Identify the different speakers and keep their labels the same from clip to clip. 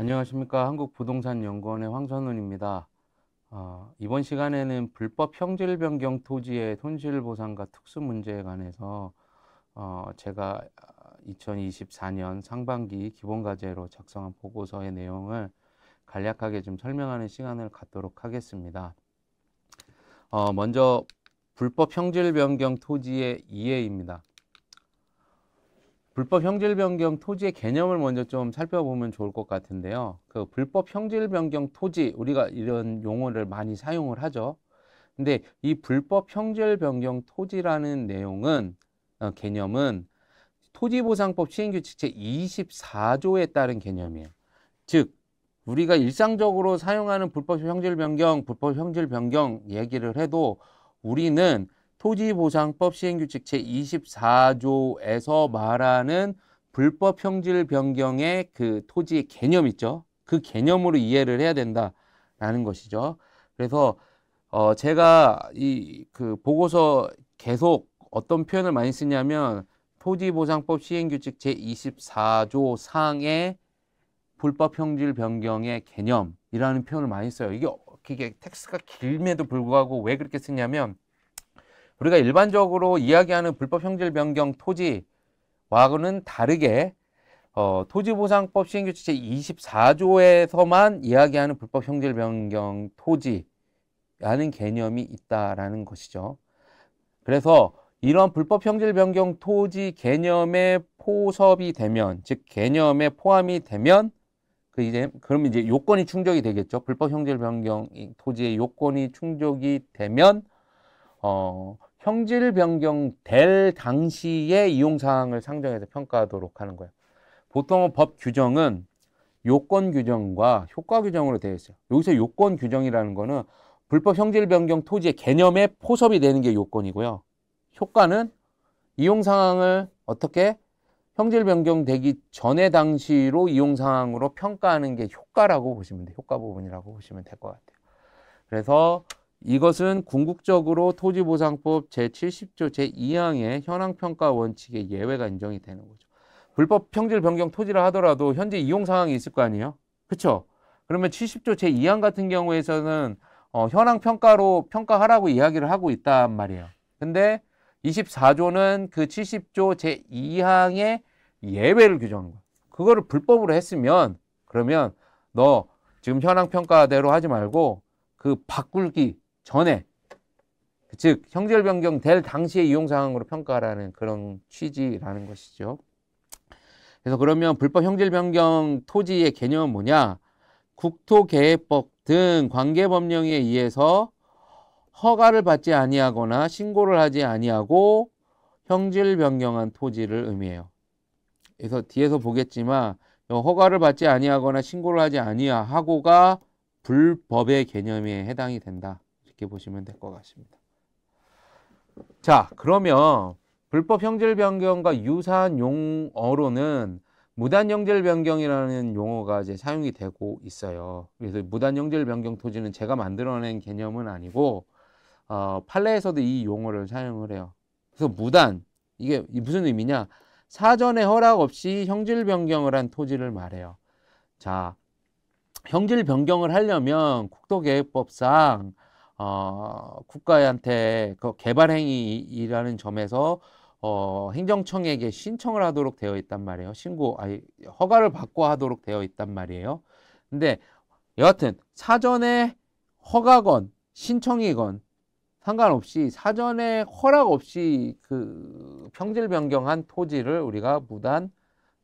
Speaker 1: 안녕하십니까. 한국부동산연구원의 황선훈입니다. 이번 시간에는 불법 형질 변경 토지의 손실보상과 특수문제에 관해서 제가 2024년 상반기 기본과제로 작성한 보고서의 내용을 간략하게 좀 설명하는 시간을 갖도록 하겠습니다. 먼저 불법 형질 변경 토지의 이해입니다. 불법 형질 변경 토지의 개념을 먼저 좀 살펴보면 좋을 것 같은데요. 그 불법 형질 변경 토지, 우리가 이런 용어를 많이 사용을 하죠. 근데 이 불법 형질 변경 토지라는 내용은, 개념은 토지보상법 시행규칙 제24조에 따른 개념이에요. 즉, 우리가 일상적으로 사용하는 불법 형질 변경 얘기를 해도 우리는 토지보상법 시행규칙 제24조에서 말하는 불법 형질 변경의 그 토지의 개념 있죠. 그 개념으로 이해를 해야 된다라는 것이죠. 그래서 제가 이 그 보고서 계속 어떤 표현을 많이 쓰냐면 토지보상법 시행규칙 제24조 상의 불법 형질 변경의 개념이라는 표현을 많이 써요. 이게 텍스트가 길음에도 불구하고 왜 그렇게 쓰냐면 우리가 일반적으로 이야기하는 불법 형질 변경 토지와는 다르게 토지보상법 시행규칙 제24조에서만 이야기하는 불법 형질 변경 토지라는 개념이 있다라는 것이죠. 그래서 이런 불법 형질 변경 토지 개념에 포섭이 되면, 즉 개념에 포함이 되면 그럼 이제 요건이 충족이 되겠죠. 불법 형질 변경 토지의 요건이 충족이 되면 형질 변경될 당시의 이용 사항을 상정해서 평가하도록 하는 거예요. 보통은 법 규정은 요건 규정과 효과 규정으로 되어 있어요. 여기서 요건 규정이라는 거는 불법 형질 변경 토지의 개념에 포섭이 되는 게 요건이고요. 효과는 이용 상황을 어떻게 형질 변경되기 전의 당시로 이용 상황으로 평가하는 게 효과라고 보시면 돼요. 효과 부분이라고 보시면 될 것 같아요. 그래서 이것은 궁극적으로 토지보상법 제70조 제2항의 현황평가 원칙의 예외가 인정이 되는 거죠. 불법 형질 변경 토지를 하더라도 현재 이용 상황이 있을 거 아니에요? 그렇죠? 그러면 70조 제2항 같은 경우에서는 현황평가로 평가하라고 이야기를 하고 있단 말이에요. 근데 24조는 그 70조 제2항의 예외를 규정한 거야. 그거를 불법으로 했으면 그러면 너 지금 현황 평가대로 하지 말고 그 바꾸기 전에 즉 형질 변경 될 당시의 이용 상황으로 평가하라는 그런 취지라는 것이죠. 그래서 그러면 불법 형질 변경 토지의 개념은 뭐냐? 국토계획법 등 관계법령에 의해서 허가를 받지 아니하거나 신고를 하지 아니하고 형질 변경한 토지를 의미해요. 그래서 뒤에서 보겠지만 허가를 받지 아니하거나 신고를 하지 아니하고가 불법의 개념에 해당이 된다. 이렇게 보시면 될 것 같습니다. 자, 그러면 불법 형질 변경과 유사한 용어로는 무단 형질 변경이라는 용어가 이제 사용이 되고 있어요. 그래서 무단 형질 변경 토지는 제가 만들어낸 개념은 아니고 판례에서도 이 용어를 사용을 해요. 그래서 무단, 이게 무슨 의미냐? 사전에 허락 없이 형질 변경을 한 토지를 말해요. 자, 형질 변경을 하려면 국토계획법상 국가한테 그 개발행위라는 점에서 행정청에게 신청을 하도록 되어 있단 말이에요. 허가를 받고 하도록 되어 있단 말이에요. 근데 여하튼 사전에 허가건 신청이건 상관없이 사전에 허락 없이 그 형질 변경한 토지를 우리가 무단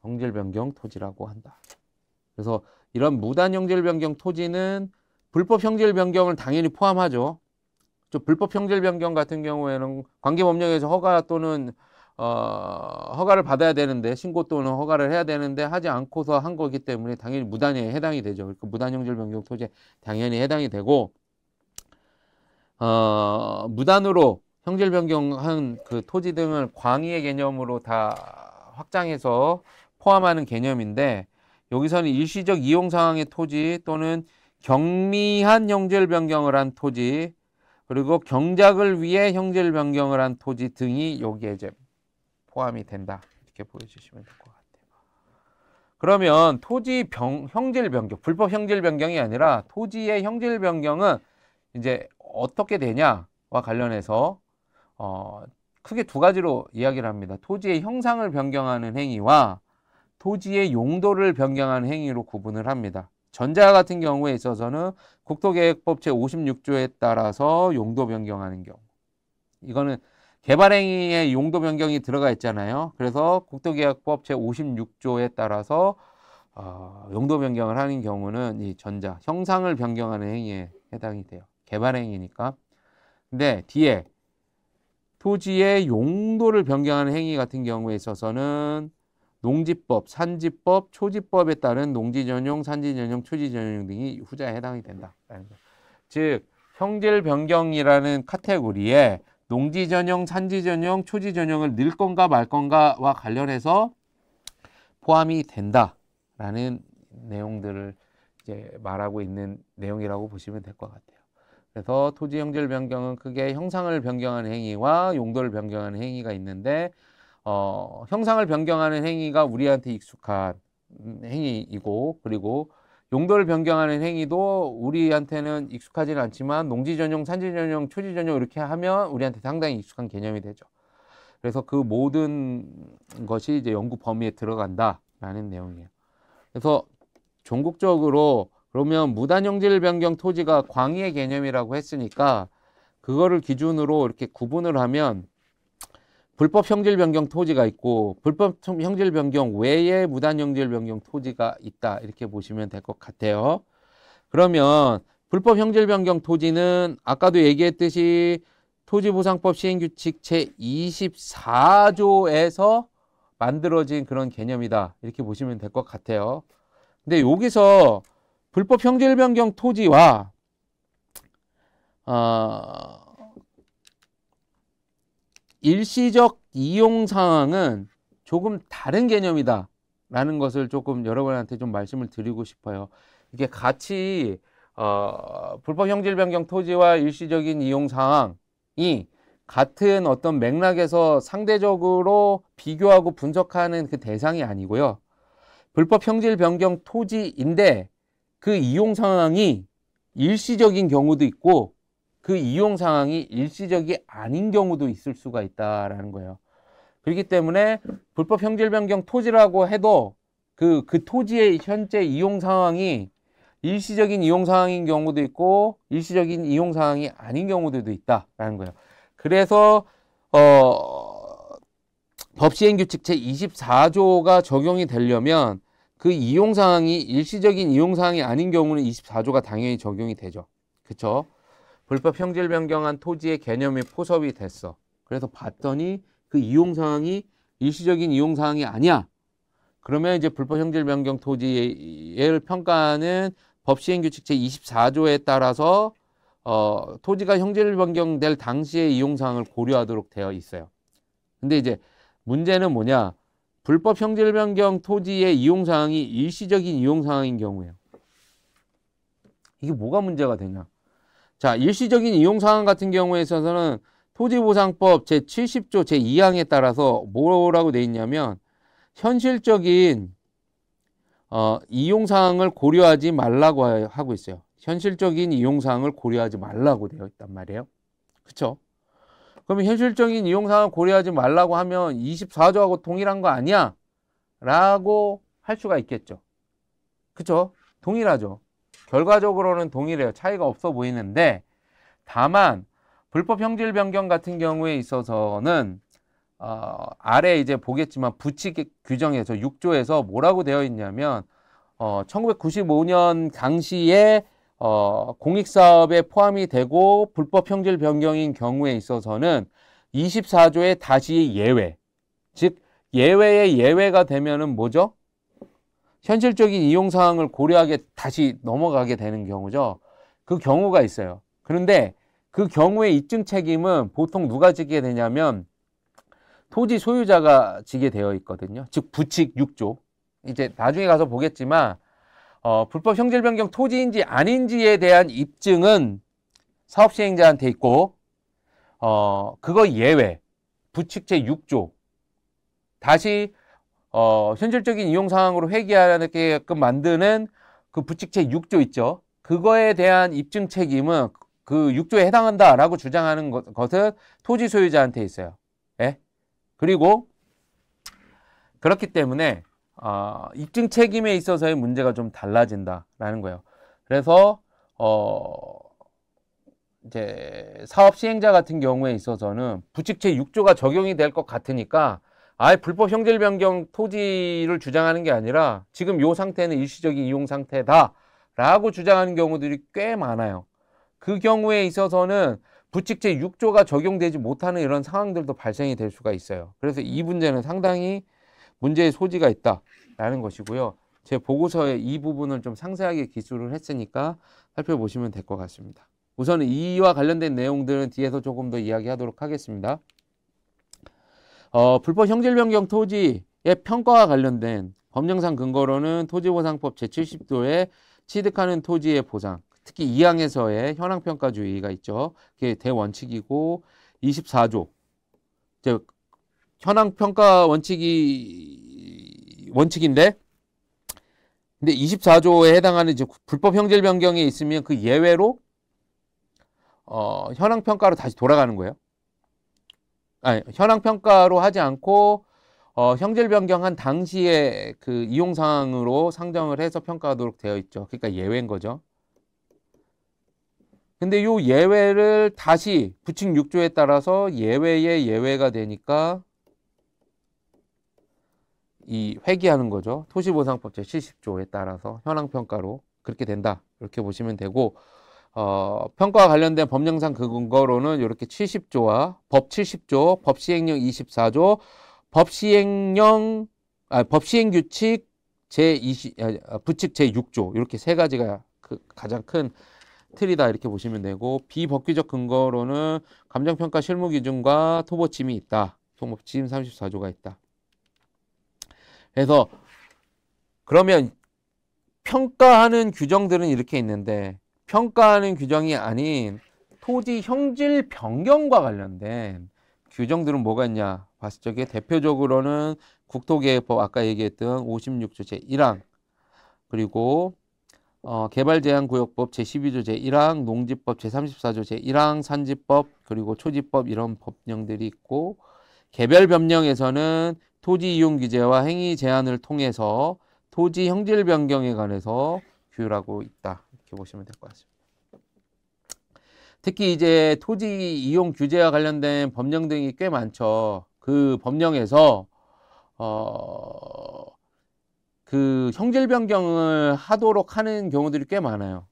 Speaker 1: 형질 변경 토지라고 한다. 그래서 이런 무단 형질 변경 토지는 불법 형질 변경을 당연히 포함하죠. 불법 형질 변경 같은 경우에는 관계법령에서 허가 또는 허가를 받아야 되는데 신고 또는 허가를 해야 되는데 하지 않고서 한 거기 때문에 당연히 무단에 해당이 되죠. 그러니까 무단 형질 변경 토지에 당연히 해당이 되고 무단으로 형질 변경한 그 토지 등을 광의의 개념으로 다 확장해서 포함하는 개념인데 여기서는 일시적 이용 상황의 토지 또는 경미한 형질 변경을 한 토지 그리고 경작을 위해 형질 변경을 한 토지 등이 여기에 이제 포함이 된다. 이렇게 보여주시면 될 것 같아요. 그러면 형질 변경, 불법 형질 변경이 아니라 토지의 형질 변경은 이제 어떻게 되냐와 관련해서 크게 두 가지로 이야기를 합니다. 토지의 형상을 변경하는 행위와 토지의 용도를 변경하는 행위로 구분을 합니다. 전자 같은 경우에 있어서는 국토계획법 제56조에 따라서 용도 변경하는 경우. 이거는 개발행위에 용도 변경이 들어가 있잖아요. 그래서 국토계획법 제56조에 따라서 용도 변경을 하는 경우는 이 전자, 형상을 변경하는 행위에 해당이 돼요. 개발행위니까. 근데 뒤에 토지의 용도를 변경하는 행위 같은 경우에 있어서는 농지법, 산지법, 초지법에 따른 농지 전용, 산지 전용, 초지 전용 등이 후자에 해당이 된다. 즉 형질 변경이라는 카테고리에 농지 전용, 산지 전용, 초지 전용을 넣을 건가 말 건가와 관련해서 포함이 된다라는 내용들을 이제 말하고 있는 내용이라고 보시면 될 것 같아요. 그래서 토지 형질 변경은 크게 형상을 변경하는 행위와 용도를 변경하는 행위가 있는데 형상을 변경하는 행위가 우리한테 익숙한 행위이고, 그리고 용도를 변경하는 행위도 우리한테는 익숙하지는 않지만 농지 전용, 산지 전용, 초지 전용 이렇게 하면 우리한테 상당히 익숙한 개념이 되죠. 그래서 그 모든 것이 이제 연구 범위에 들어간다라는 내용이에요. 그래서 전국적으로 그러면 무단형질 변경 토지가 광의의 개념이라고 했으니까 그거를 기준으로 이렇게 구분을 하면 불법 형질 변경 토지가 있고 불법 형질 변경 외에 무단 형질 변경 토지가 있다, 이렇게 보시면 될 것 같아요. 그러면 불법 형질 변경 토지는 아까도 얘기했듯이 토지보상법 시행규칙 제24조에서 만들어진 그런 개념이다, 이렇게 보시면 될 것 같아요. 근데 여기서 불법 형질 변경 토지와 일시적 이용 상황은 조금 다른 개념이다 라는 것을 조금 여러분한테 좀 말씀을 드리고 싶어요. 이게 같이 불법 형질 변경 토지와 일시적인 이용 상황이 같은 어떤 맥락에서 상대적으로 비교하고 분석하는 그 대상이 아니고요. 불법 형질 변경 토지인데 그 이용 상황이 일시적인 경우도 있고 그 이용 상황이 일시적이 아닌 경우도 있을 수가 있다라는 거예요. 그렇기 때문에 불법 형질 변경 토지라고 해도 그 토지의 현재 이용 상황이 일시적인 이용 상황인 경우도 있고 일시적인 이용 상황이 아닌 경우들도 있다라는 거예요. 그래서 법시행규칙 제24조가 적용이 되려면 그 이용 상황이 일시적인 이용 상황이 아닌 경우는 24조가 당연히 적용이 되죠. 그렇죠? 불법 형질 변경한 토지의 개념이 포섭이 됐어. 그래서 봤더니 그 이용 상황이 일시적인 이용 상황이 아니야. 그러면 이제 불법 형질 변경 토지를 평가하는 법시행규칙 제24조에 따라서 토지가 형질 변경될 당시의 이용 상황을 고려하도록 되어 있어요. 근데 이제 문제는 뭐냐? 불법 형질 변경 토지의 이용 상황이 일시적인 이용 상황인 경우예요. 이게 뭐가 문제가 되냐? 자, 일시적인 이용 상황 같은 경우에 있어서는 토지보상법 제70조 제2항에 따라서 뭐라고 돼 있냐면 현실적인 이용 상황을 고려하지 말라고 하고 있어요. 현실적인 이용 상황을 고려하지 말라고 되어 있단 말이에요. 그렇죠? 그러면 현실적인 이용 상황을 고려하지 말라고 하면 24조하고 동일한 거 아니야? 라고 할 수가 있겠죠. 그렇죠? 동일하죠. 결과적으로는 동일해요. 차이가 없어 보이는데 다만 불법 형질 변경 같은 경우에 있어서는 아래 이제 보겠지만 부칙 규정에서 6조에서 뭐라고 되어 있냐면 1995년 당시에 공익사업에 포함이 되고 불법 형질 변경인 경우에 있어서는 24조의 다시 예외, 즉 예외의 예외가 되면은 뭐죠? 현실적인 이용 상황을 고려하게 다시 넘어가게 되는 경우죠. 그 경우가 있어요. 그런데 그 경우의 입증 책임은 보통 누가 지게 되냐면 토지 소유자가 지게 되어 있거든요. 즉 부칙 6조. 이제 나중에 가서 보겠지만 불법 형질 변경 토지인지 아닌지에 대한 입증은 사업시행자한테 있고 그거 예외 부칙 제6조 다시 현실적인 이용 사항으로 회귀하게끔 만드는 그 부칙제 6조 있죠. 그거에 대한 입증 책임은 그 6조에 해당한다라고 주장하는 것은 토지 소유자한테 있어요. 예? 그리고 그렇기 때문에 입증 책임에 있어서의 문제가 좀 달라진다라는 거예요. 그래서 이제 사업 시행자 같은 경우에 있어서는 부칙제 6조가 적용이 될 것 같으니까 아예 불법 형질 변경 토지를 주장하는 게 아니라 지금 요 상태는 일시적인 이용 상태다라고 주장하는 경우들이 꽤 많아요. 그 경우에 있어서는 부칙제 6조가 적용되지 못하는 이런 상황들도 발생이 될 수가 있어요. 그래서 이 문제는 상당히 문제의 소지가 있다라는 것이고요. 제 보고서에 이 부분을 좀 상세하게 기술을 했으니까 살펴보시면 될 것 같습니다. 우선은 이와 관련된 내용들은 뒤에서 조금 더 이야기하도록 하겠습니다. 불법 형질 변경 토지의 평가와 관련된 법령상 근거로는 토지보상법 제70조에 취득하는 토지의 보상, 특히 2항에서의 현황평가주의가 있죠. 그게 대원칙이고 24조, 즉 현황평가 원칙인데 근데 24조에 해당하는 이제 불법 형질 변경에 있으면 그 예외로 현황평가로 다시 돌아가는 거예요. 아니, 현황평가로 하지 않고 형질 변경한 당시에 그 이용 사항으로 상정을 해서 평가하도록 되어 있죠. 그러니까 예외인 거죠. 근데 요 예외를 다시 부칙 6조에 따라서 예외의 예외가 되니까 이 회귀하는 거죠. 토지보상법 제70조에 따라서 현황평가로 그렇게 된다. 이렇게 보시면 되고 평가와 관련된 법령상 그 근거로는 이렇게 70조와 법 70조, 법시행령 24조, 법시행규칙 부칙 제6조 이렇게 세 가지가 그 가장 큰 틀이다 이렇게 보시면 되고 비법규적 근거로는 감정평가 실무기준과 토보침이 있다. 토보침 34조가 있다. 그래서 그러면 평가하는 규정들은 이렇게 있는데 평가하는 규정이 아닌 토지 형질 변경과 관련된 규정들은 뭐가 있냐 봤을 적에 대표적으로는 국토계획법 아까 얘기했던 56조 제1항 그리고 개발제한구역법 제12조 제1항 농지법 제34조 제1항 산지법 그리고 초지법 이런 법령들이 있고 개별 변경에서는 토지 이용 규제와 행위 제한을 통해서 토지 형질 변경에 관해서 규율하고 있다. 이렇게 보시면 될 것 같습니다. 특히 이제 토지 이용 규제와 관련된 법령 등이 꽤 많죠. 그 법령에서 그 형질 변경을 하도록 하는 경우들이 꽤 많아요.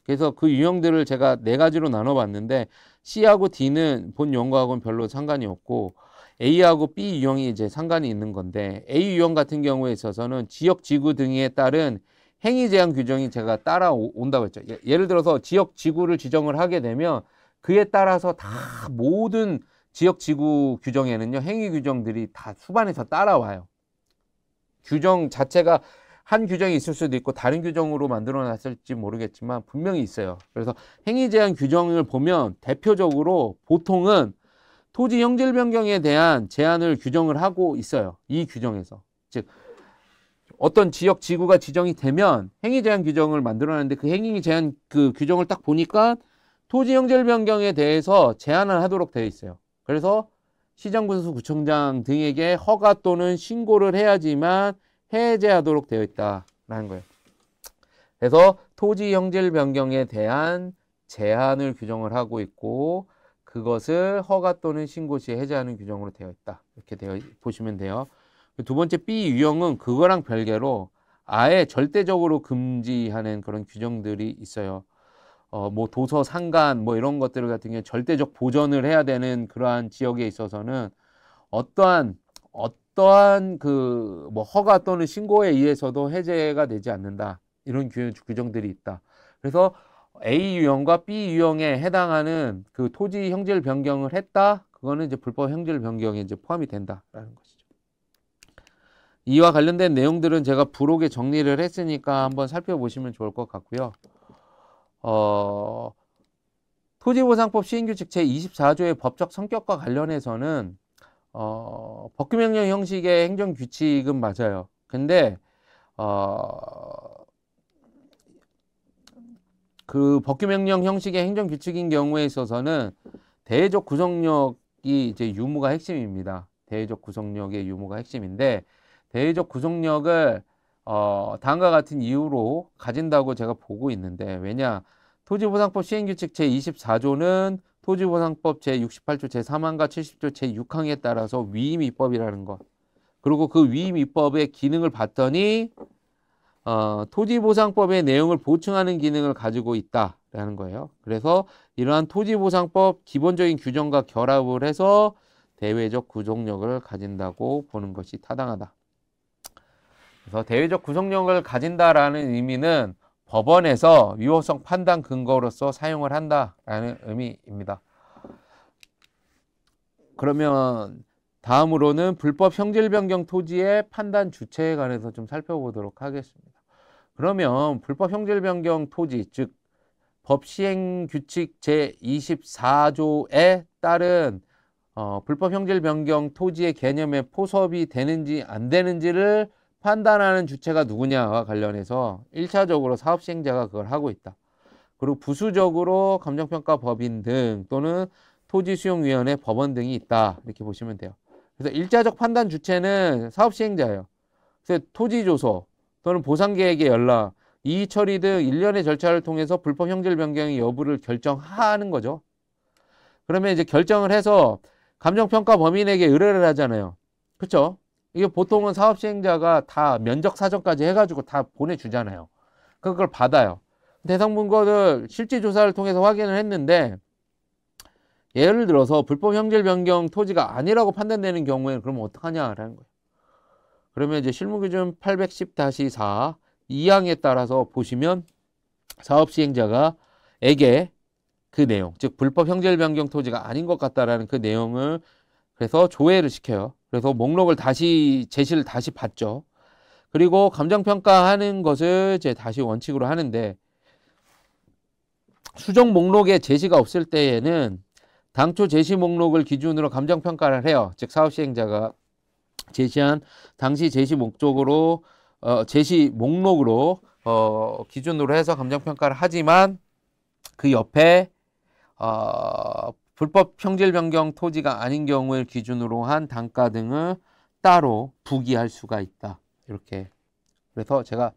Speaker 1: 그래서 그 유형들을 제가 네 가지로 나눠봤는데 C하고 D는 본 유형과는 별로 상관이 없고 A하고 B 유형이 이제 상관이 있는 건데 A 유형 같은 경우에 있어서는 지역 지구 등에 따른 행위 제한 규정이 제가 따라온다고 했죠. 예를 들어서 지역 지구를 지정을 하게 되면 그에 따라서 다 모든 지역 지구 규정에는요 행위 규정들이 다 수반해서 따라와요. 규정 자체가 한 규정이 있을 수도 있고 다른 규정으로 만들어 놨을지 모르겠지만 분명히 있어요. 그래서 행위 제한 규정을 보면 대표적으로 보통은 토지 형질 변경에 대한 제한을 규정을 하고 있어요. 이 규정에서. 즉 어떤 지역 지구가 지정이 되면 행위 제한 규정을 만들어놨는데 그 행위 제한 그 규정을 딱 보니까 토지 형질 변경에 대해서 제한을 하도록 되어 있어요. 그래서 시장군수 구청장 등에게 허가 또는 신고를 해야지만 해제하도록 되어 있다라는 거예요. 그래서 토지 형질 변경에 대한 제한을 규정을 하고 있고 그것을 허가 또는 신고 시 해제하는 규정으로 되어 있다. 이렇게 보시면 돼요. 두 번째 B 유형은 그거랑 별개로 아예 절대적으로 금지하는 그런 규정들이 있어요. 뭐 도서 상간 뭐 이런 것들 같은 경우에 절대적 보전을 해야 되는 그러한 지역에 있어서는 어떠한 그 뭐 허가 또는 신고에 의해서도 해제가 되지 않는다. 이런 규정들이 있다. 그래서 A 유형과 B 유형에 해당하는 그 토지 형질 변경을 했다. 그거는 이제 불법 형질 변경에 이제 포함이 된다라는 것이죠. 이와 관련된 내용들은 제가 부록에 정리를 했으니까 한번 살펴보시면 좋을 것 같고요. 토지보상법 시행규칙 제24조의 법적 성격과 관련해서는 법규명령 형식의 행정규칙은 맞아요. 근데 그 법규명령 형식의 행정규칙인 경우에 있어서는 대외적 구성력이 이제 유무가 핵심입니다. 대외적 구성력의 유무가 핵심인데 대외적 구성력을 다음과 같은 이유로 가진다고 제가 보고 있는데 왜냐 토지보상법 시행규칙 제24조는 토지보상법 제68조 제3항과 70조 제6항에 따라서 위임 입법이라는 것 그리고 그 위임 입법의 기능을 봤더니 토지보상법의 내용을 보충하는 기능을 가지고 있다라는 거예요. 그래서 이러한 토지보상법 기본적인 규정과 결합을 해서 대외적 구속력을 가진다고 보는 것이 타당하다. 그래서 대외적 구속력을 가진다라는 의미는 법원에서 위헌성 판단 근거로서 사용을 한다라는 의미입니다. 그러면 다음으로는 불법 형질 변경 토지의 판단 주체에 관해서 좀 살펴보도록 하겠습니다. 그러면 불법 형질 변경 토지, 즉 법 시행 규칙 제24조에 따른 불법 형질 변경 토지의 개념에 포섭이 되는지 안 되는지를 판단하는 주체가 누구냐와 관련해서 1차적으로 사업시행자가 그걸 하고 있다. 그리고 부수적으로 감정평가 법인 등 또는 토지수용위원회 법원 등이 있다. 이렇게 보시면 돼요. 그래서 1차적 판단 주체는 사업시행자예요. 그래서 토지조서 또는 보상계획의 연락, 이의처리 등 일련의 절차를 통해서 불법 형질 변경의 여부를 결정하는 거죠. 그러면 이제 결정을 해서 감정평가 범인에게 의뢰를 하잖아요. 그렇죠? 이게 보통은 사업시행자가 다 면적 사정까지 해가지고 다 보내주잖아요. 그걸 받아요. 대상 문거를 실제 조사를 통해서 확인을 했는데 예를 들어서 불법 형질 변경 토지가 아니라고 판단되는 경우에는 그러면 어떡하냐라는 거예요. 그러면 이제 실무기준 810-4 2항에 따라서 보시면 사업시행자가에게 그 내용, 즉 불법 형질 변경 토지가 아닌 것 같다라는 그 내용을 그래서 조회를 시켜요. 그래서 목록을 제시를 다시 받죠. 그리고 감정평가하는 것을 이제 다시 원칙으로 하는데 수정 목록에 제시가 없을 때에는 당초 제시 목록을 기준으로 감정평가를 해요. 즉 사업시행자가 제시한 당시 제시 목적으로 제시 목록으로 기준으로 해서 감정평가를 하지만 그 옆에 불법 형질 변경 토지가 아닌 경우를 기준으로 한 단가 등을 따로 부기할 수가 있다. 이렇게. 그래서 제가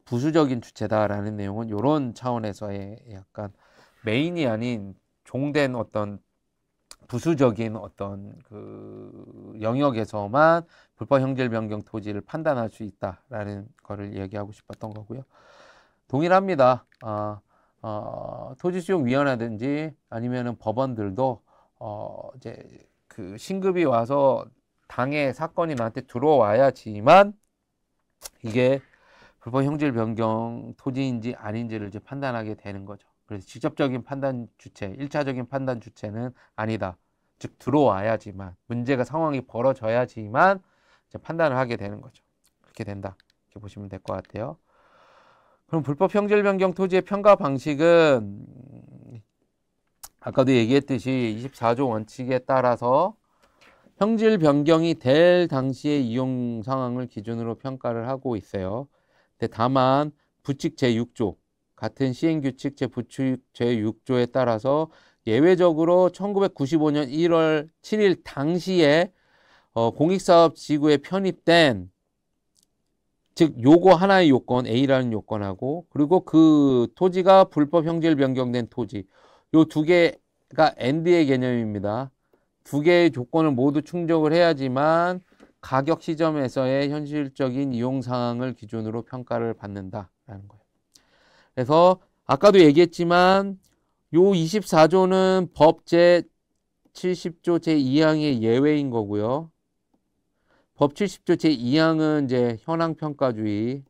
Speaker 1: 부수적인 주체다라는 내용은 이런 차원에서의 약간 메인이 아닌 종된 어떤 부수적인 어떤 그 영역에서만 불법 형질 변경 토지를 판단할 수 있다라는 거를 얘기하고 싶었던 거고요. 동일합니다. 토지수용위원회든지 아니면은 법원들도 이제 그 신급이 와서 당해 사건이 나한테 들어와야지만 이게 불법 형질 변경 토지인지 아닌지를 이제 판단하게 되는 거죠. 그래서 직접적인 판단 주체, 1차적인 판단 주체는 아니다. 즉 들어와야지만 문제가 상황이 벌어져야지만 이제 판단을 하게 되는 거죠. 그렇게 된다. 이렇게 보시면 될 것 같아요. 그럼 불법 형질 변경 토지의 평가 방식은 아까도 얘기했듯이 24조 원칙에 따라서 형질 변경이 될 당시의 이용 상황을 기준으로 평가를 하고 있어요. 근데 다만 부칙 제6조 같은 시행규칙 부칙 제6조에 따라서 예외적으로 1995년 1월 7일 당시에 공익사업지구에 편입된 즉 요거 하나의 요건 A라는 요건하고 그리고 그 토지가 불법 형질 변경된 토지 요 두 개가 AND의 개념입니다. 두 개의 조건을 모두 충족을 해야지만 가격 시점에서의 현실적인 이용 상황을 기준으로 평가를 받는다라는 거예요. 그래서 아까도 얘기했지만 요 24조는 법 제70조 제2항의 예외인 거고요. 법 70조 제2항은 이제 현황평가주의.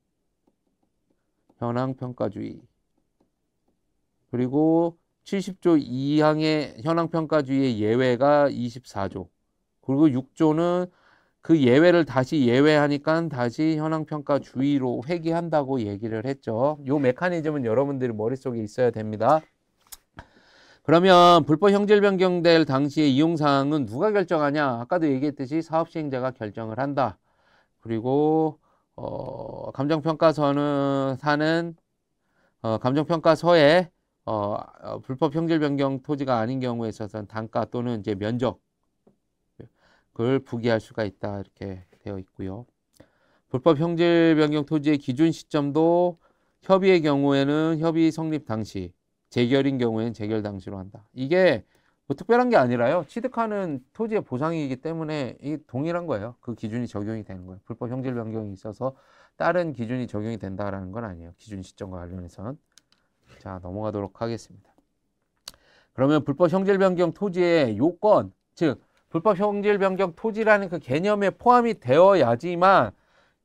Speaker 1: 그리고 70조 2항의 현황평가주의의 예외가 24조. 그리고 6조는 그 예외를 다시 예외하니까 다시 현황평가주의로 회귀한다고 얘기를 했죠. 요 메커니즘은 여러분들이 머릿속에 있어야 됩니다. 그러면 불법 형질 변경될 당시의 이용사항은 누가 결정하냐? 아까도 얘기했듯이 사업시행자가 결정을 한다. 그리고 감정평가서는 감정평가서에 불법 형질 변경 토지가 아닌 경우에 있어서는 단가 또는 이제 면적을 부기할 수가 있다. 이렇게 되어 있고요. 불법 형질 변경 토지의 기준 시점도 협의의 경우에는 협의 성립 당시, 재결인 경우에는 재결 당시로 한다. 이게 뭐 특별한 게 아니라요. 취득하는 토지의 보상이기 때문에 이 동일한 거예요. 그 기준이 적용이 되는 거예요. 불법 형질 변경이 있어서 다른 기준이 적용이 된다라는 건 아니에요. 기준 시점과 관련해서는. 자, 넘어가도록 하겠습니다. 그러면 불법 형질 변경 토지의 요건, 즉 불법 형질 변경 토지라는 그 개념에 포함이 되어야지만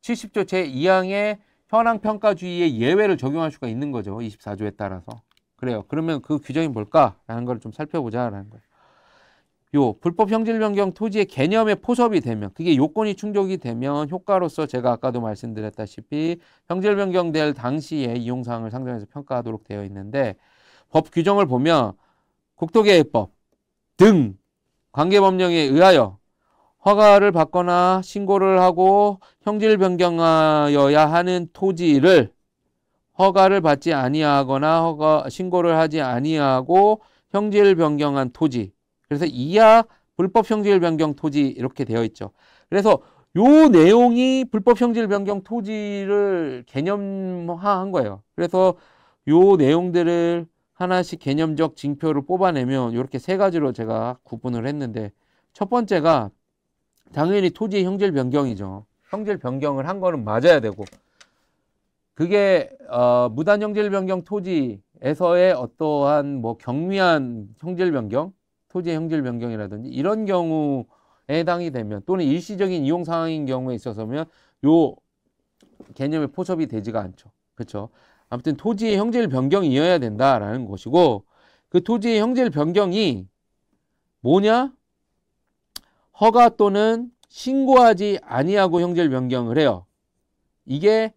Speaker 1: 70조 제2항의 현황 평가주의의 예외를 적용할 수가 있는 거죠. 24조에 따라서. 그래요. 그러면 그 규정이 뭘까라는 걸 좀 살펴보자라는 거예요. 요 불법 형질 변경 토지의 개념에 포섭이 되면, 그게 요건이 충족이 되면 효과로서 제가 아까도 말씀드렸다시피 형질 변경될 당시에 이용사항을 상정해서 평가하도록 되어 있는데, 법 규정을 보면 국토계획법 등 관계법령에 의하여 허가를 받거나 신고를 하고 형질 변경하여야 하는 토지를 허가를 받지 아니하거나 신고를 하지 아니하고 형질 변경한 토지, 그래서 이하 불법 형질 변경 토지 이렇게 되어 있죠. 그래서 요 내용이 불법 형질 변경 토지를 개념화한 거예요. 그래서 요 내용들을 하나씩 개념적 징표를 뽑아내면 이렇게 세 가지로 제가 구분을 했는데, 첫 번째가 당연히 토지의 형질 변경이죠. 형질 변경을 한 거는 맞아야 되고, 그게 무단 형질 변경 토지에서의 어떠한 뭐 경미한 형질 변경, 토지의 형질 변경이라든지 이런 경우에 해당이 되면, 또는 일시적인 이용 상황인 경우에 있어서면 요 개념에 포섭이 되지가 않죠. 그렇죠? 아무튼 토지의 형질 변경이어야 된다라는 것이고, 그 토지의 형질 변경이 뭐냐? 허가 또는 신고하지 아니하고 형질 변경을 해요. 이게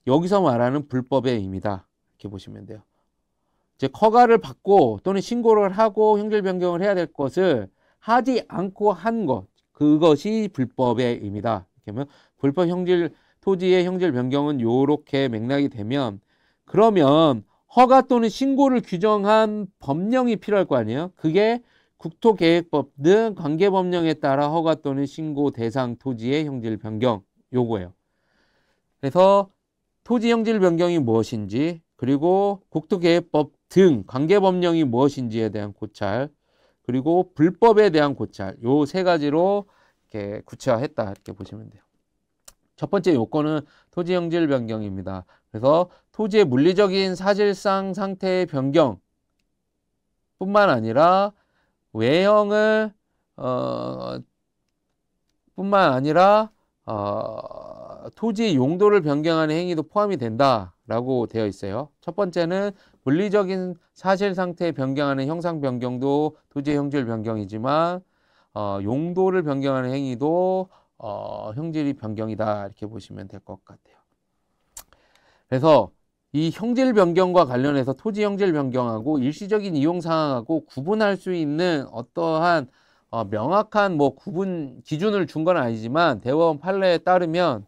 Speaker 1: 여기서 말하는 불법의 의미다. 이렇게 보시면 돼요. 즉 허가를 받고 또는 신고를 하고 형질 변경을 해야 될 것을 하지 않고 한 것, 그것이 불법의 의미다. 이렇게 하면 불법 형질 토지의 형질 변경은 요렇게 맥락이 되면, 그러면 허가 또는 신고를 규정한 법령이 필요할 거 아니에요. 그게 국토계획법 등 관계법령에 따라 허가 또는 신고 대상 토지의 형질 변경, 요거예요. 그래서 토지 형질 변경이 무엇인지, 그리고 국토계획법 등 관계법령이 무엇인지에 대한 고찰, 그리고 불법에 대한 고찰, 요 세 가지로 이렇게 구체화했다. 이렇게 보시면 돼요. 첫 번째 요건은 토지 형질 변경입니다. 그래서 토지의 물리적인 사실상 상태의 변경 뿐만 아니라 외형을 뿐만 아니라 토지의 용도를 변경하는 행위도 포함이 된다라고 되어 있어요. 첫 번째는 물리적인 사실 상태에 변경하는 형상 변경도 토지의 형질 변경이지만 용도를 변경하는 행위도 형질이 변경이다. 이렇게 보시면 될 것 같아요. 그래서 이 형질 변경과 관련해서 토지 형질 변경하고 일시적인 이용 상황하고 구분할 수 있는 어떠한 명확한 뭐 구분 기준을 준 건 아니지만, 대법원 판례에 따르면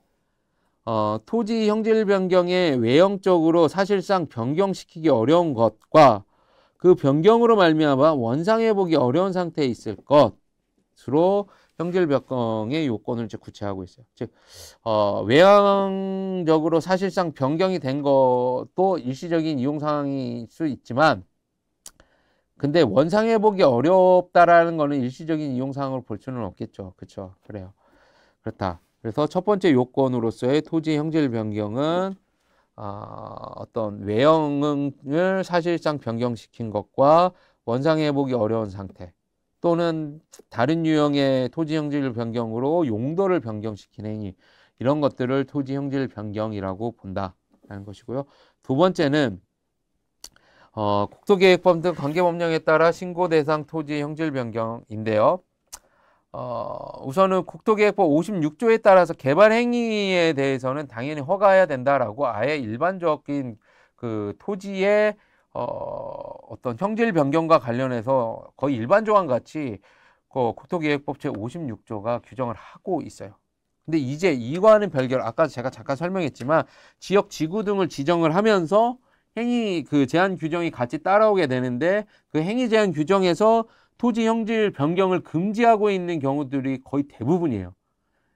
Speaker 1: 토지 형질 변경의 외형적으로 사실상 변경시키기 어려운 것과 그 변경으로 말미암아 원상회복이 어려운 상태에 있을 것으로 형질 변경의 요건을 이제 구체하고 있어요. 즉 외형적으로 사실상 변경이 된 것도 일시적인 이용 상황일 수 있지만, 근데 원상회복이 어렵다라는 거는 일시적인 이용 상황으로 볼 수는 없겠죠. 그렇죠? 그래요. 그렇다. 그래서 첫 번째 요건으로서의 토지 형질 변경은 어떤 외형을 사실상 변경시킨 것과 원상회복이 어려운 상태, 또는 다른 유형의 토지 형질 변경으로 용도를 변경시킨 행위, 이런 것들을 토지 형질 변경이라고 본다라는 것이고요. 두 번째는 국토계획법 등 관계법령에 따라 신고 대상 토지 형질 변경인데요. 우선은 국토계획법 56조에 따라서 개발 행위에 대해서는 당연히 허가해야 된다라고 아예 일반적인 그 토지의 어떤 형질 변경과 관련해서 거의 일반 조항 같이 그 국토기획법 제56조가 규정을 하고 있어요. 근데 이제 이거와는 별개로 아까 제가 잠깐 설명했지만 지역 지구 등을 지정을 하면서 행위 그 제한 규정이 같이 따라오게 되는데 그 행위 제한 규정에서 토지 형질 변경을 금지하고 있는 경우들이 거의 대부분이에요.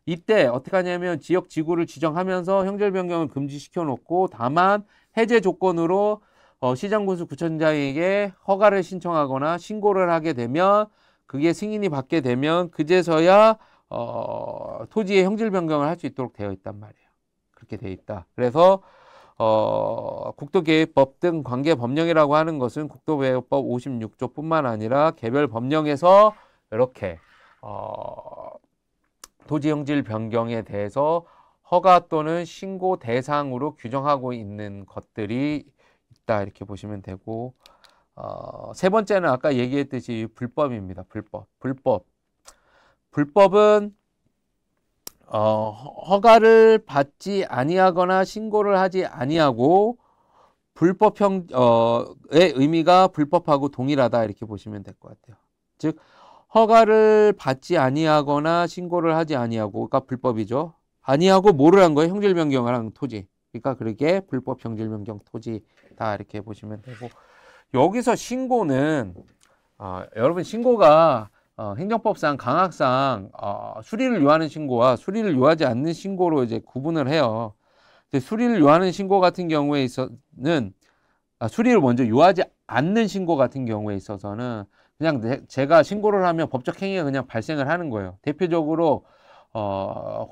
Speaker 1: 이때 어떻게 하냐면 지역 지구를 지정하면서 형질 변경을 금지시켜 놓고 다만 해제 조건으로 시장군수 구청장에게 허가를 신청하거나 신고를 하게 되면 그게 승인이 받게 되면 그제서야 토지의 형질 변경을 할 수 있도록 되어 있단 말이에요. 그렇게 되어 있다. 그래서 국토계획법 등 관계 법령이라고 하는 것은 국토계획법 56조뿐만 아니라 개별 법령에서 이렇게 토지 형질 변경에 대해서 허가 또는 신고 대상으로 규정하고 있는 것들이 있다 이렇게 보시면 되고 세 번째는 아까 얘기했듯이 불법입니다. 불법은 허가를 받지 아니하거나 신고를 하지 아니하고 불법의 의미가 불법하고 동일하다 이렇게 보시면 될 것 같아요. 즉 허가를 받지 아니하거나 신고를 하지 아니하고 그러니까 불법이죠. 아니하고 뭐를 한 거예요? 형질 변경을 한 토지. 그러니까 그렇게 불법 형질 변경 토지다 이렇게 보시면 되고 여기서 신고는 여러분 신고가 행정법상 강학상 수리를 요하는 신고와 수리를 요하지 않는 신고로 이제 구분을 해요. 근데 수리를 요하는 신고 같은 경우에 있어서는 수리를 먼저 요하지 않는 신고 같은 경우에 있어서는 그냥 제가 신고를 하면 법적 행위가 그냥 발생을 하는 거예요. 대표적으로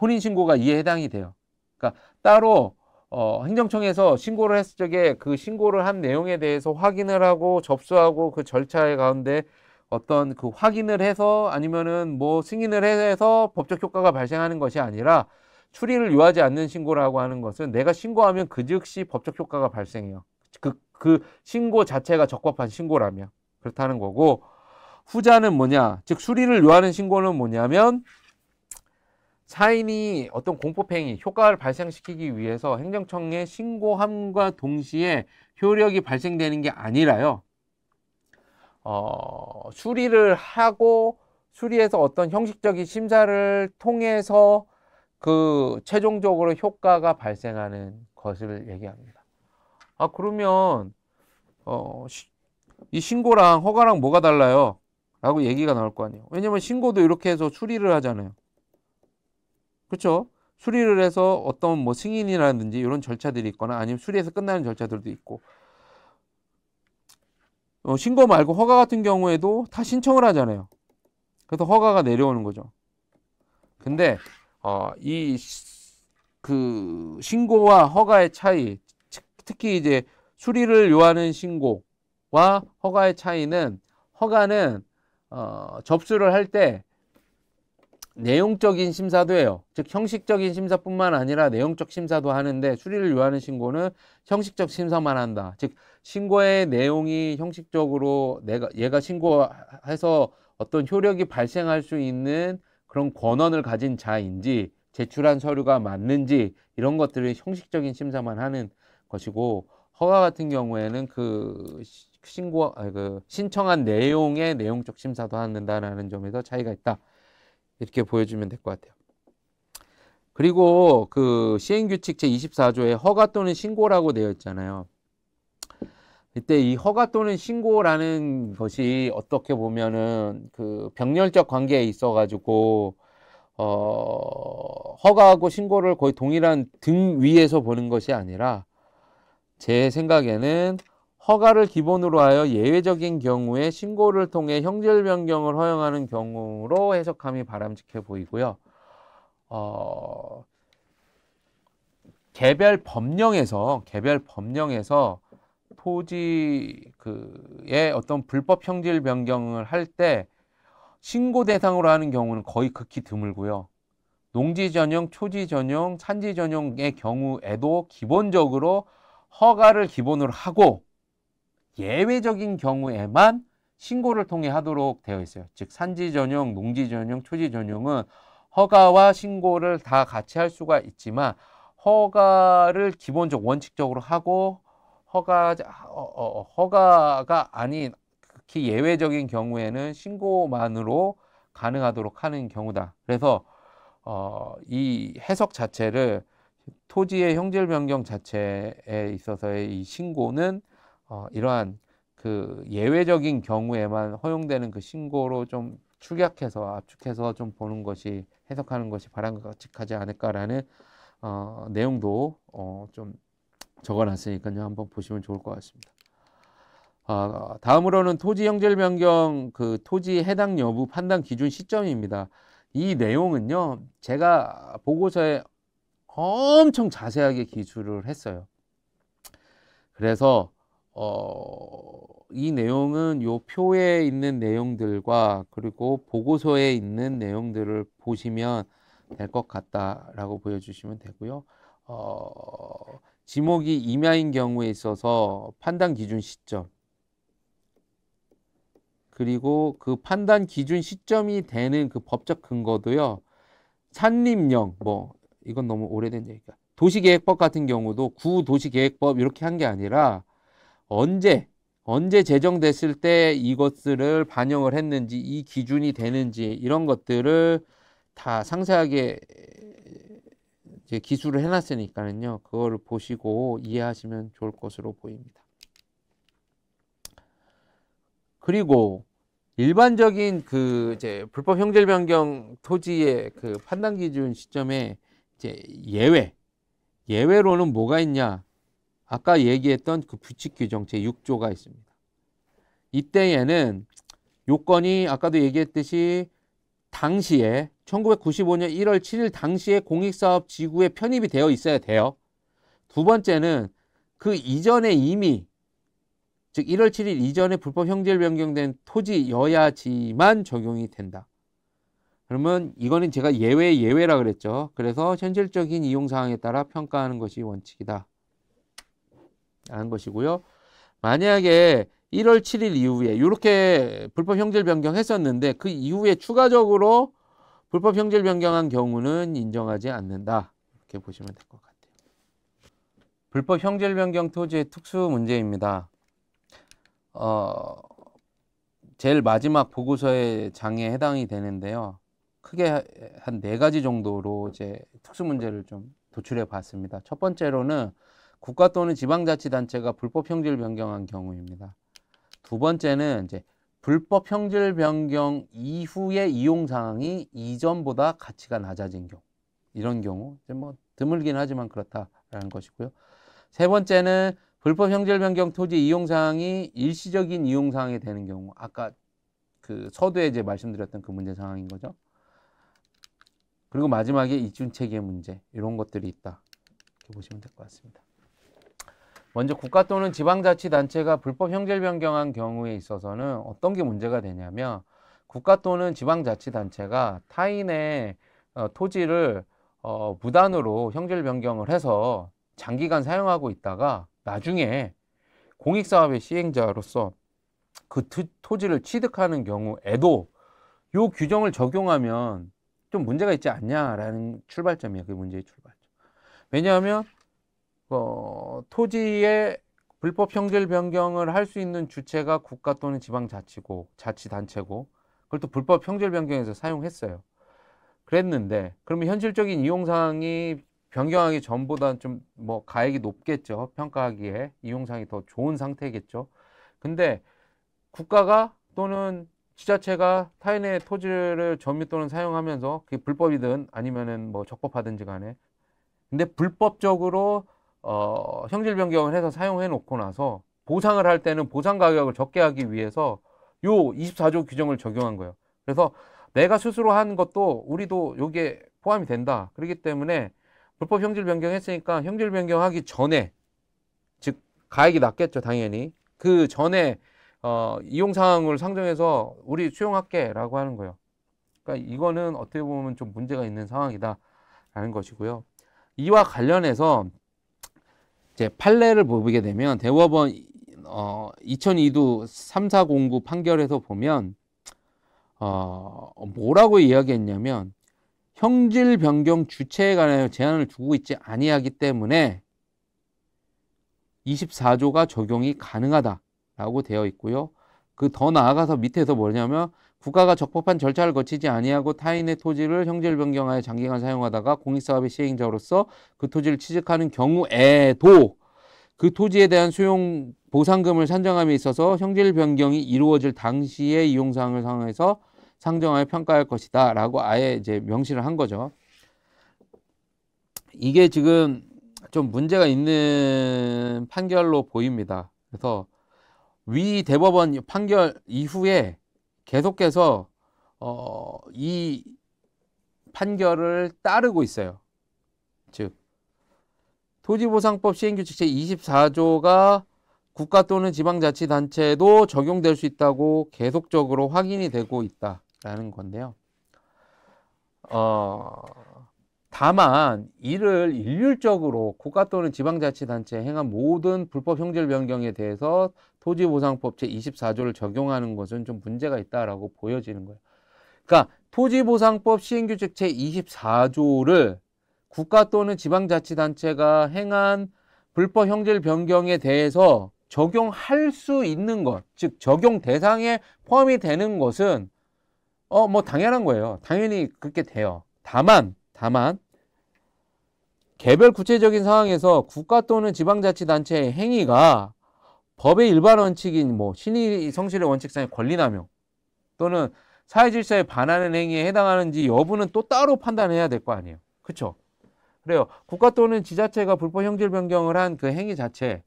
Speaker 1: 혼인 신고가 이에 해당이 돼요. 그러니까 따로 행정청에서 신고를 했을 적에 그 신고를 한 내용에 대해서 확인을 하고 접수하고 그 절차의 가운데 어떤 그 확인을 해서 아니면은 뭐 승인을 해서 법적 효과가 발생하는 것이 아니라 수리를 요하지 않는 신고라고 하는 것은 내가 신고하면 그 즉시 법적 효과가 발생해요. 그 신고 자체가 적법한 신고라면 그렇다는 거고 후자는 뭐냐? 즉 수리를 요하는 신고는 뭐냐면 사인이 어떤 공법행위, 효과를 발생시키기 위해서 행정청에 신고함과 동시에 효력이 발생되는 게 아니라요. 수리를 하고 수리해서 어떤 형식적인 심사를 통해서 그 최종적으로 효과가 발생하는 것을 얘기합니다. 그러면 이 신고랑 허가랑 뭐가 달라요? 라고 얘기가 나올 거 아니에요. 왜냐면 신고도 이렇게 해서 수리를 하잖아요. 그렇죠? 수리를 해서 어떤 뭐 승인이라든지 이런 절차들이 있거나 아니면 수리해서 끝나는 절차들도 있고 신고 말고 허가 같은 경우에도 다 신청을 하잖아요. 그래서 허가가 내려오는 거죠. 근데 그 신고와 허가의 차이, 특히 이제 수리를 요하는 신고와 허가의 차이는 허가는 접수를 할 때 내용적인 심사도 해요. 즉 형식적인 심사뿐만 아니라 내용적 심사도 하는데 수리를 요하는 신고는 형식적 심사만 한다. 즉 신고의 내용이 형식적으로 얘가 신고해서 어떤 효력이 발생할 수 있는 그런 권한을 가진 자인지 제출한 서류가 맞는지 이런 것들을 형식적인 심사만 하는 것이고 허가 같은 경우에는 그 신청한 내용의 내용적 심사도 한다는 점에서 차이가 있다. 이렇게 보여주면 될 것 같아요. 그리고 그 시행규칙 제24조에 허가 또는 신고라고 되어 있잖아요. 이때 이 허가 또는 신고라는 것이 어떻게 보면은 그 병렬적 관계에 있어 가지고 허가하고 신고를 거의 동일한 등 위에서 보는 것이 아니라 제 생각에는 허가를 기본으로 하여 예외적인 경우에 신고를 통해 형질 변경을 허용하는 경우로 해석함이 바람직해 보이고요. 개별 법령에서 토지의 어떤 불법 형질 변경을 할 때 신고 대상으로 하는 경우는 거의 극히 드물고요. 농지 전용, 초지 전용, 산지 전용의 경우에도 기본적으로 허가를 기본으로 하고 예외적인 경우에만 신고를 통해 하도록 되어 있어요. 즉 산지 전용, 농지 전용, 초지 전용은 허가와 신고를 다 같이 할 수가 있지만 허가를 기본적 원칙적으로 하고 허가가 아닌 극히 예외적인 경우에는 신고만으로 가능하도록 하는 경우다. 그래서 이 해석 자체를 토지의 형질 변경 자체에 있어서의 이 신고는 이러한 그 예외적인 경우에만 허용되는 그 신고로 좀 축약해서 압축해서 좀 보는 것이 해석하는 것이 바람직하지 않을까라는 내용도 좀 적어놨으니까요. 한번 보시면 좋을 것 같습니다. 다음으로는 토지 형질 변경 그 토지 해당 여부 판단 기준 시점입니다. 이 내용은요, 제가 보고서에 엄청 자세하게 기술을 했어요. 그래서 이 내용은 요 표에 있는 내용들과 그리고 보고서에 있는 내용들을 보시면 될 것 같다라고 보여주시면 되고요. 지목이 임야인 경우에 있어서 판단 기준 시점, 그리고 그 판단 기준 시점이 되는 그 법적 근거도요, 산림령, 뭐 이건 너무 오래된 얘기가, 도시계획법 같은 경우도 구도시계획법 이렇게 한 게 아니라 언제 제정됐을 때 이것들을 반영을 했는지, 이 기준이 되는지 이런 것들을 다 상세하게 이제 기술을 해놨으니까는요, 그거를 보시고 이해하시면 좋을 것으로 보입니다. 그리고 일반적인 그 이제 불법 형질 변경 토지의 그 판단 기준 시점에 이제 예외로는 뭐가 있냐? 아까 얘기했던 그 규칙 규정 제6조가 있습니다. 이때에는 요건이 아까도 얘기했듯이 당시에 1995년 1월 7일 당시에 공익사업 지구에 편입이 되어 있어야 돼요. 두 번째는 그 이전에 이미 즉 1월 7일 이전에 불법 형질 변경된 토지여야지만 적용이 된다. 그러면 이거는 제가 예외라 그랬죠. 그래서 현실적인 이용 사항에 따라 평가하는 것이 원칙이다 라는 것이고요. 만약에 1월 7일 이후에 이렇게 불법 형질 변경했었는데 그 이후에 추가적으로 불법 형질 변경한 경우는 인정하지 않는다. 이렇게 보시면 될 것 같아요. 불법 형질 변경 토지의 특수 문제입니다. 제일 마지막 보고서의 장에 해당이 되는데요. 크게 한 4가지 정도로 이제 특수 문제를 좀 도출해 봤습니다. 첫 번째로는 국가 또는 지방자치단체가 불법 형질 변경한 경우입니다. 두 번째는 이제 불법 형질 변경 이후의 이용 사항이 이전보다 가치가 낮아진 경우, 이런 경우 이제 뭐 드물긴 하지만 그렇다라는 것이고요. 세 번째는 불법 형질 변경 토지 이용 사항이 일시적인 이용 사항이 되는 경우, 아까 그 서두에 이제 말씀드렸던 그 문제 상황인 거죠. 그리고 마지막에 이중체계 문제, 이런 것들이 있다. 이렇게 보시면 될 것 같습니다. 먼저 국가 또는 지방자치단체가 불법 형질 변경한 경우에 있어서는 어떤 게 문제가 되냐면, 국가 또는 지방자치단체가 타인의 토지를 무단으로 형질 변경을 해서 장기간 사용하고 있다가 나중에 공익사업의 시행자로서 그 토지를 취득하는 경우에도 이 규정을 적용하면 좀 문제가 있지 않냐라는 출발점이에요. 그게 문제의 출발점. 왜냐하면 토지의 불법 형질 변경을 할 수 있는 주체가 국가 또는 지방자치고 자치단체고, 그걸 또 불법 형질 변경해서 사용했어요. 그랬는데 그러면 현실적인 이용사항이 변경하기 전보다는 좀 뭐 가액이 높겠죠. 평가하기에 이용사항이 더 좋은 상태겠죠. 근데 국가가 또는 지자체가 타인의 토지를 점유 또는 사용하면서 그게 불법이든 아니면은 뭐 적법하든지 간에, 근데 불법적으로 형질 변경을 해서 사용해 놓고 나서 보상을 할 때는 보상 가격을 적게 하기 위해서 요 24조 규정을 적용한 거예요. 그래서 내가 스스로 한 것도 우리도 요게 포함이 된다. 그렇기 때문에 불법 형질 변경했으니까 형질 변경하기 전에, 즉 가액이 낮겠죠, 당연히. 그 전에 이용 사항을 상정해서 우리 수용할게 라고 하는 거예요. 그러니까 이거는 어떻게 보면 좀 문제가 있는 상황이다 라는 것이고요. 이와 관련해서 이제 판례를 보게 되면 대법원 2002도 3409 판결에서 보면 뭐라고 이야기했냐면, 형질 변경 주체에 관하여 제한을 두고 있지 아니하기 때문에 24조가 적용이 가능하다라고 되어 있고요. 그 더 나아가서 밑에서 뭐냐면 국가가 적법한 절차를 거치지 아니하고 타인의 토지를 형질 변경하여 장기간 사용하다가 공익사업의 시행자로서 그 토지를 취득하는 경우에도 그 토지에 대한 수용 보상금을 산정함에 있어서 형질 변경이 이루어질 당시의 이용사항을 상황에서 상정하여 평가할 것이다 라고 아예 이제 명시를 한 거죠. 이게 지금 좀 문제가 있는 판결로 보입니다. 그래서 위 대법원 판결 이후에 계속해서 이 판결을 따르고 있어요. 즉 토지보상법 시행규칙 제24조가 국가 또는 지방자치단체도 적용될 수 있다고 계속적으로 확인이 되고 있다라는 건데요. 다만 이를 일률적으로 국가 또는 지방자치단체에 행한 모든 불법 형질 변경에 대해서 토지보상법 제24조를 적용하는 것은 좀 문제가 있다라고 보여지는 거예요. 그러니까 토지보상법 시행규칙 제24조를 국가 또는 지방자치단체가 행한 불법 형질 변경에 대해서 적용할 수 있는 것, 즉 적용 대상에 포함이 되는 것은 뭐 당연한 거예요. 당연히 그렇게 돼요. 다만 개별 구체적인 상황에서 국가 또는 지방자치단체의 행위가 법의 일반 원칙인 뭐 신의 성실의 원칙상의 권리남용 또는 사회질서에 반하는 행위에 해당하는지 여부는 또 따로 판단해야 될 거 아니에요. 그렇죠? 그래요. 국가 또는 지자체가 불법 형질 변경을 한 그 행위 자체에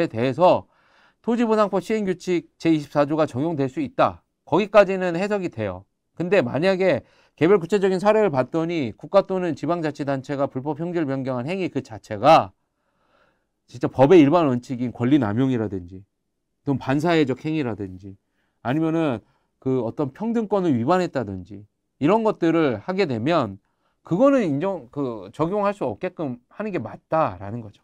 Speaker 1: 대해서 토지보상법 시행규칙 제24조가 적용될 수 있다. 거기까지는 해석이 돼요. 근데 만약에 개별 구체적인 사례를 봤더니 국가 또는 지방자치단체가 불법 형질 변경한 행위 그 자체가 진짜 법의 일반 원칙인 권리남용이라든지 또 반사회적 행위라든지 아니면은 그 어떤 평등권을 위반했다든지 이런 것들을 하게 되면 그거는 적용할 수 없게끔 하는 게 맞다라는 거죠.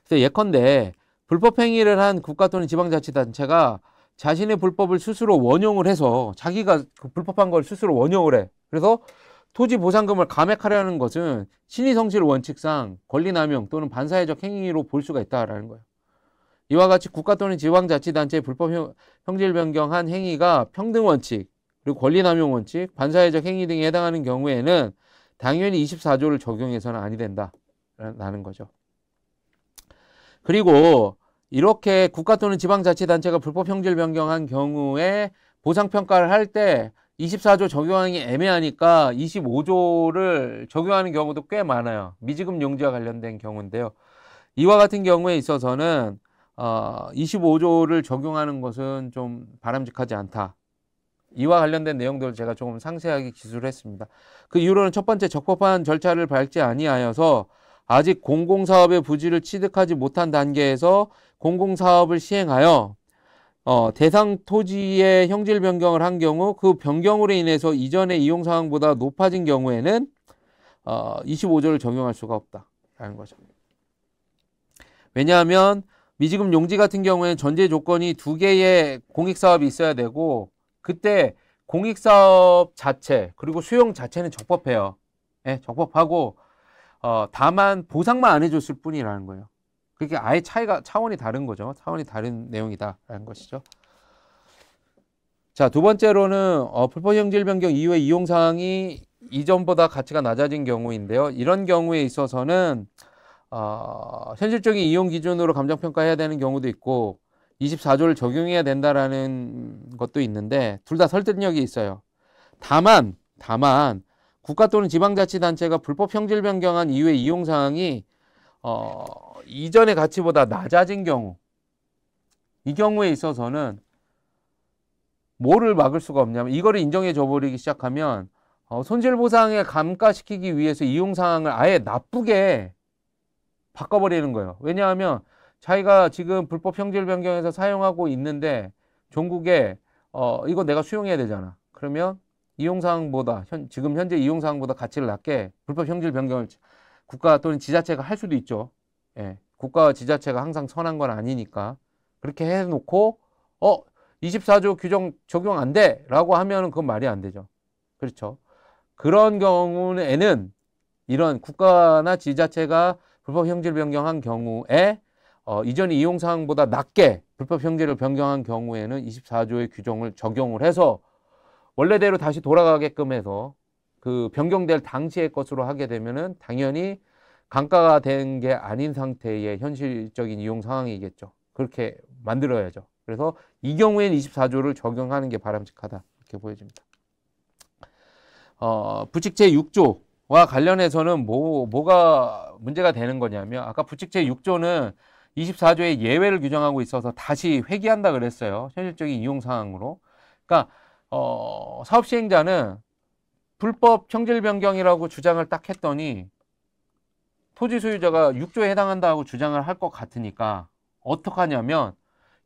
Speaker 1: 그래서 예컨대 불법 행위를 한 국가 또는 지방자치단체가 자신의 불법을 스스로 원용을 해서 자기가 그 불법한 걸 스스로 원용을 해. 그래서 토지 보상금을 감액하려는 것은 신의성실 원칙상 권리남용 또는 반사회적 행위로 볼 수가 있다라는 거예요. 이와 같이 국가 또는 지방자치단체의 불법 형질 변경한 행위가 평등원칙, 그리고 권리남용 원칙, 반사회적 행위 등에 해당하는 경우에는 당연히 24조를 적용해서는 아니 된다라는 거죠. 그리고 이렇게 국가 또는 지방자치단체가 불법 형질 변경한 경우에 보상평가를 할 때 24조 적용하기 애매하니까 25조를 적용하는 경우도 꽤 많아요. 미지급 용지와 관련된 경우인데요. 이와 같은 경우에 있어서는 25조를 적용하는 것은 좀 바람직하지 않다. 이와 관련된 내용들을 제가 조금 상세하게 기술을 했습니다. 그 이유로는 첫 번째, 적법한 절차를 밟지 아니하여서 아직 공공사업의 부지를 취득하지 못한 단계에서 공공사업을 시행하여 대상 토지의 형질 변경을 한 경우 그 변경으로 인해서 이전의 이용사항보다 높아진 경우에는 25조를 적용할 수가 없다라는 거죠. 왜냐하면 미지급 용지 같은 경우에는 전제 조건이 2개의 공익사업이 있어야 되고 그때 공익사업 자체 그리고 수용 자체는 적법해요. 네, 적법하고 다만 보상만 안 해줬을 뿐이라는 거예요. 그게 아예 차원이 다른 거죠. 차원이 다른 내용이다라는 것이죠. 자, 두 번째로는 불법 형질 변경 이후에 이용 사항이 이전보다 가치가 낮아진 경우인데요. 이런 경우에 있어서는 현실적인 이용 기준으로 감정평가해야 되는 경우도 있고 24조를 적용해야 된다라는 것도 있는데 둘 다 설득력이 있어요. 다만 국가 또는 지방자치단체가 불법 형질 변경한 이후의 이용 사항이 이전의 가치보다 낮아진 경우 이 경우에 있어서는 뭐를 막을 수가 없냐면 이거를 인정해 줘버리기 시작하면 손실보상에 감가시키기 위해서 이용사항을 아예 나쁘게 바꿔버리는 거예요. 왜냐하면 자기가 지금 불법 형질 변경해서 사용하고 있는데 종국에 이거 내가 수용해야 되잖아. 그러면 이용사항보다 지금 현재 이용사항보다 가치를 낮게 불법 형질 변경을 국가 또는 지자체가 할 수도 있죠. 예, 국가와 지자체가 항상 선한 건 아니니까 그렇게 해놓고 24조 규정 적용 안 돼 라고 하면은 그건 말이 안 되죠. 그렇죠. 그런 경우에는 이런 국가나 지자체가 불법 형질 변경한 경우에 이전의 이용사항보다 낮게 불법 형질을 변경한 경우에는 24조의 규정을 적용을 해서 원래대로 다시 돌아가게끔 해서 그 변경될 당시의 것으로 하게 되면은 당연히 강가가 된 게 아닌 상태의 현실적인 이용 상황이겠죠. 그렇게 만들어야죠. 그래서 이 경우에는 24조를 적용하는 게 바람직하다. 이렇게 보여집니다. 부칙 제6조와 관련해서는 뭐가 문제가 되는 거냐면 아까 부칙 제6조는 24조의 예외를 규정하고 있어서 다시 회귀한다 그랬어요. 현실적인 이용 상황으로. 그러니까 사업 시행자는 불법 형질 변경이라고 주장을 딱 했더니 토지 소유자가 6조에 해당한다고 주장을 할 것 같으니까 어떡하냐면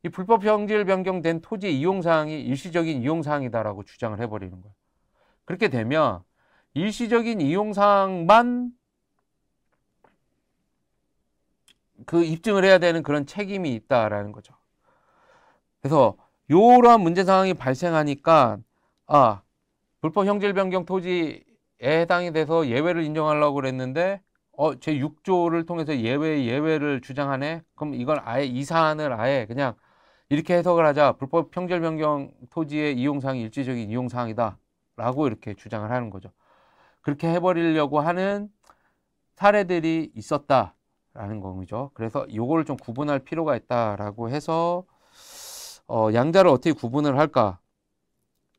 Speaker 1: 이 불법 형질 변경된 토지 이용 사항이 일시적인 이용 사항이다라고 주장을 해버리는 거예요. 그렇게 되면 일시적인 이용 사항만 그 입증을 해야 되는 그런 책임이 있다라는 거죠. 그래서 이러한 문제 상황이 발생하니까 불법 형질 변경 토지에 해당이 돼서 예외를 인정하려고 그랬는데 제6조를 통해서 예외를 주장하네. 그럼 이걸 아예 이 사안을 아예 그냥 이렇게 해석을 하자. 불법 형질 변경 토지의 이용 사항이 일시적인 이용 사항이다라고 이렇게 주장을 하는 거죠. 그렇게 해버리려고 하는 사례들이 있었다라는 거죠. 그래서 이걸 좀 구분할 필요가 있다라고 해서 양자를 어떻게 구분을 할까?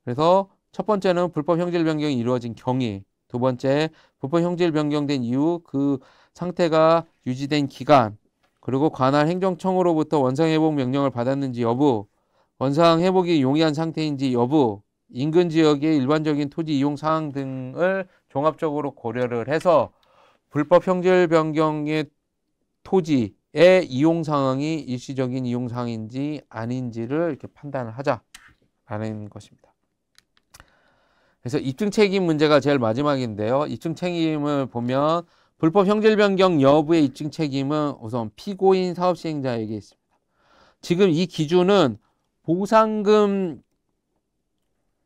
Speaker 1: 그래서 첫 번째는 불법 형질 변경이 이루어진 경위, 두 번째 불법 형질 변경된 이후 그 상태가 유지된 기간, 그리고 관할 행정청으로부터 원상회복 명령을 받았는지 여부, 원상회복이 용이한 상태인지 여부, 인근 지역의 일반적인 토지 이용 사항 등을 종합적으로 고려를 해서 불법 형질 변경의 토지의 이용 상황이 일시적인 이용 상황인지 아닌지를 이렇게 판단을 하자라는 것입니다. 그래서 입증 책임 문제가 제일 마지막인데요. 입증 책임을 보면 불법 형질 변경 여부의 입증 책임은 우선 피고인 사업 시행자에게 있습니다. 지금 이 기준은 보상금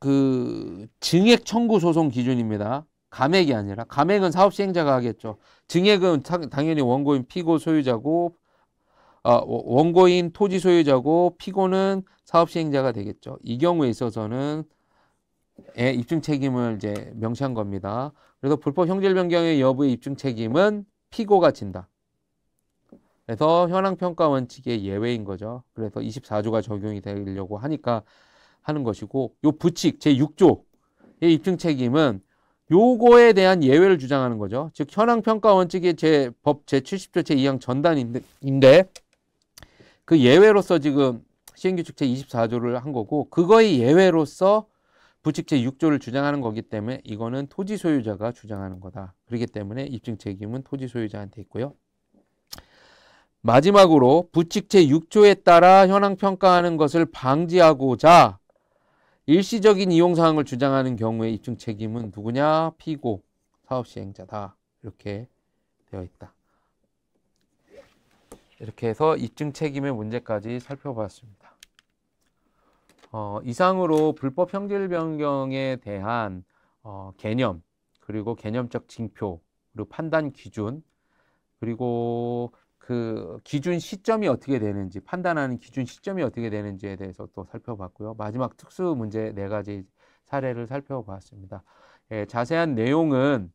Speaker 1: 그 증액 청구 소송 기준입니다. 감액이 아니라 감액은 사업 시행자가 하겠죠. 증액은 당연히 원고인 피고 소유자고 원고인 토지 소유자고 피고는 사업 시행자가 되겠죠. 이 경우에 있어서는 입증 책임을 이제 명시한 겁니다. 그래서 불법 형질 변경의 여부의 입증 책임은 피고가 진다. 그래서 현황 평가 원칙의 예외인 거죠. 그래서 24조가 적용이 되려고 하니까 하는 것이고, 요 부칙 제6조의 입증 책임은 요거에 대한 예외를 주장하는 거죠. 즉 현황 평가 원칙의 법 제70조 제2항 전단인데 그 예외로서 지금 시행규칙 제24조를 한 거고, 그거의 예외로서 부칙 제6조를 주장하는 거기 때문에 이거는 토지 소유자가 주장하는 거다. 그렇기 때문에 입증 책임은 토지 소유자한테 있고요. 마지막으로 부칙 제6조에 따라 현황 평가하는 것을 방지하고자 일시적인 이용 사항을 주장하는 경우에 입증 책임은 누구냐? 피고, 사업 시행자다. 이렇게 되어 있다. 이렇게 해서 입증 책임의 문제까지 살펴봤습니다. 이상으로 불법 형질 변경에 대한 개념, 그리고 개념적 징표, 그리고 판단 기준, 그리고 그 기준 시점이 어떻게 되는지, 판단하는 기준 시점이 어떻게 되는지에 대해서 또 살펴봤고요. 마지막 특수 문제 4가지 사례를 살펴봤습니다. 자세한 내용은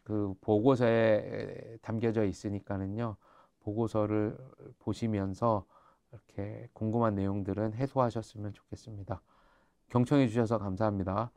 Speaker 1: 그 보고서에 담겨져 있으니까는요. 보고서를 보시면서 이렇게 궁금한 내용들은 해소하셨으면 좋겠습니다. 경청해 주셔서 감사합니다.